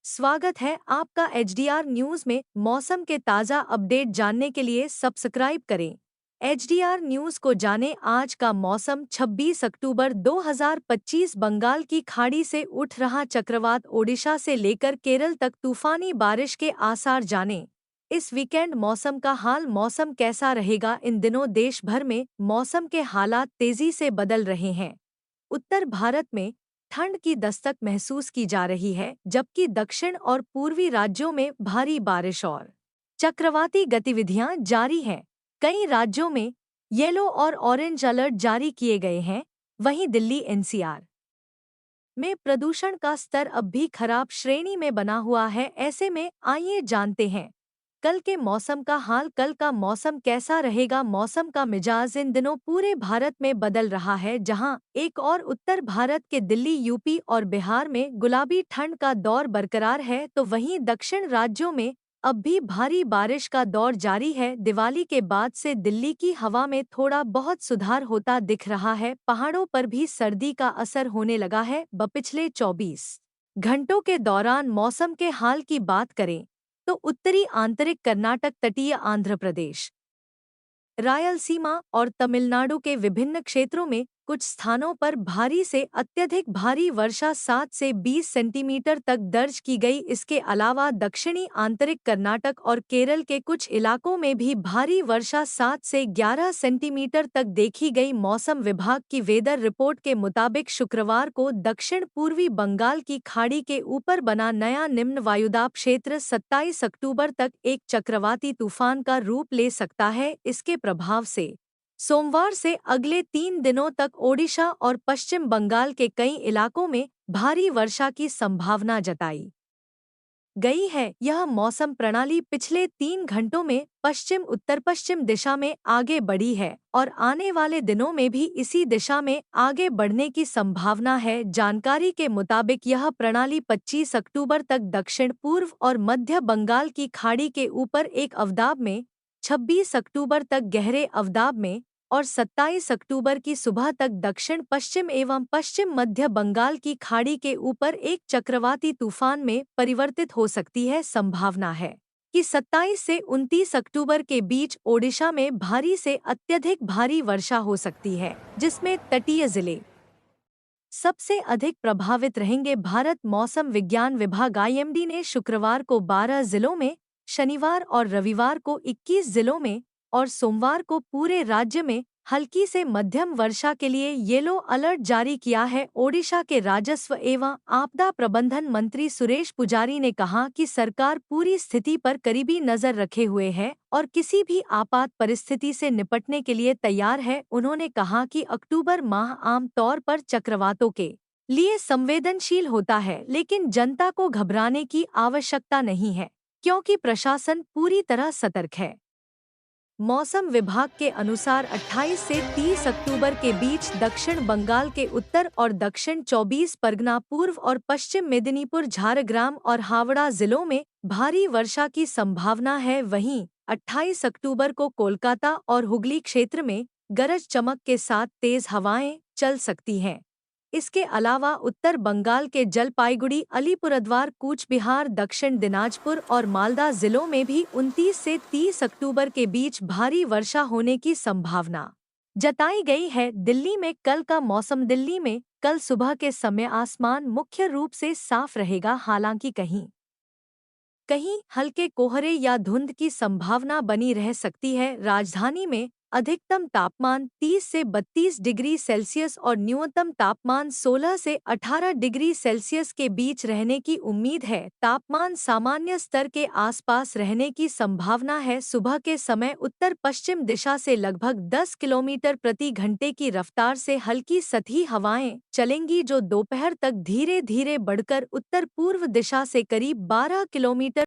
स्वागत है आपका एचडीआर न्यूज में। मौसम के ताज़ा अपडेट जानने के लिए सब्सक्राइब करें। एचडीआर न्यूज को जानें। आज का मौसम 26 अक्टूबर 2025। बंगाल की खाड़ी से उठ रहा चक्रवात ओडिशा से लेकर केरल तक तूफानी बारिश के आसार जानें। इस वीकेंड मौसम का हाल। मौसम कैसा रहेगा? इन दिनों देश भर में मौसम के हालात तेजी से बदल रहे हैं। उत्तर भारत में ठंड की दस्तक महसूस की जा रही है, जबकि दक्षिण और पूर्वी राज्यों में भारी बारिश और चक्रवाती गतिविधियां जारी हैं। कई राज्यों में येलो और ऑरेंज अलर्ट जारी किए गए हैं। वहीं दिल्ली एनसीआर में प्रदूषण का स्तर अब भी खराब श्रेणी में बना हुआ है। ऐसे में आइए जानते हैं कल के मौसम का हाल। कल का मौसम कैसा रहेगा? मौसम का मिजाज इन दिनों पूरे भारत में बदल रहा है। जहां एक और उत्तर भारत के दिल्ली, यूपी और बिहार में गुलाबी ठंड का दौर बरकरार है, तो वहीं दक्षिण राज्यों में अब भी भारी बारिश का दौर जारी है। दिवाली के बाद से दिल्ली की हवा में थोड़ा बहुत सुधार होता दिख रहा है। पहाड़ों पर भी सर्दी का असर होने लगा है। पिछले 24 घंटों के दौरान मौसम के हाल की बात करें तो उत्तरी आंतरिक कर्नाटक, तटीय आंध्र प्रदेश, रायलसीमा और तमिलनाडु के विभिन्न क्षेत्रों में कुछ स्थानों पर भारी से अत्यधिक भारी वर्षा 7 से 20 सेंटीमीटर तक दर्ज की गई। इसके अलावा दक्षिणी आंतरिक कर्नाटक और केरल के कुछ इलाकों में भी भारी वर्षा 7 से 11 सेंटीमीटर तक देखी गई। मौसम विभाग की वेदर रिपोर्ट के मुताबिक शुक्रवार को दक्षिण पूर्वी बंगाल की खाड़ी के ऊपर बना नया निम्न वायुदाब क्षेत्र 27 अक्टूबर तक एक चक्रवाती तूफान का रूप ले सकता है। इसके प्रभाव से सोमवार से अगले 3 दिनों तक ओडिशा और पश्चिम बंगाल के कई इलाकों में भारी वर्षा की संभावना जताई गई है। यह मौसम प्रणाली पिछले 3 घंटों में पश्चिम उत्तर पश्चिम दिशा में आगे बढ़ी है और आने वाले दिनों में भी इसी दिशा में आगे बढ़ने की संभावना है। जानकारी के मुताबिक यह प्रणाली 25 अक्टूबर तक दक्षिण पूर्व और मध्य बंगाल की खाड़ी के ऊपर एक अवदाब में, 26 अक्टूबर तक गहरे अवदाब में और 27 अक्टूबर की सुबह तक दक्षिण पश्चिम एवं पश्चिम मध्य बंगाल की खाड़ी के ऊपर एक चक्रवाती तूफान में परिवर्तित हो सकती है। संभावना है कि 27 से 29 अक्टूबर के बीच ओडिशा में भारी से अत्यधिक भारी वर्षा हो सकती है, जिसमें तटीय जिले सबसे अधिक प्रभावित रहेंगे। भारत मौसम विज्ञान विभाग आईएमडी ने शुक्रवार को 12 जिलों में, शनिवार और रविवार को 21 जिलों में और सोमवार को पूरे राज्य में हल्की से मध्यम वर्षा के लिए येलो अलर्ट जारी किया है। ओडिशा के राजस्व एवं आपदा प्रबंधन मंत्री सुरेश पुजारी ने कहा कि सरकार पूरी स्थिति पर करीबी नजर रखे हुए है और किसी भी आपात परिस्थिति से निपटने के लिए तैयार है। उन्होंने कहा कि अक्टूबर माह आम तौर पर चक्रवातों के लिए संवेदनशील होता है, लेकिन जनता को घबराने की आवश्यकता नहीं है क्योंकि प्रशासन पूरी तरह सतर्क है। मौसम विभाग के अनुसार 28 से 30 अक्टूबर के बीच दक्षिण बंगाल के उत्तर और दक्षिण 24 परगना, पूर्व और पश्चिम मेदिनीपुर, झारग्राम और हावड़ा जिलों में भारी वर्षा की संभावना है। वहीं 28 अक्टूबर को कोलकाता और हुगली क्षेत्र में गरज चमक के साथ तेज हवाएं चल सकती हैं। इसके अलावा उत्तर बंगाल के जलपाईगुड़ी, अलीपुरद्वार, कूच बिहार, दक्षिण दिनाजपुर और मालदा जिलों में भी 29 से 30 अक्टूबर के बीच भारी वर्षा होने की संभावना जताई गई है। दिल्ली में कल का मौसम। दिल्ली में कल सुबह के समय आसमान मुख्य रूप से साफ रहेगा, हालांकि कहीं कहीं हल्के कोहरे या धुंध की संभावना बनी रह सकती है। राजधानी में अधिकतम तापमान 30 से 32 डिग्री सेल्सियस और न्यूनतम तापमान 16 से 18 डिग्री सेल्सियस के बीच रहने की उम्मीद है। तापमान सामान्य स्तर के आसपास रहने की संभावना है। सुबह के समय उत्तर पश्चिम दिशा से लगभग 10 किलोमीटर प्रति घंटे की रफ्तार से हल्की सतही हवाएं चलेंगी, जो दोपहर तक धीरे धीरे बढ़कर उत्तर पूर्व दिशा से करीब 12 किलोमीटर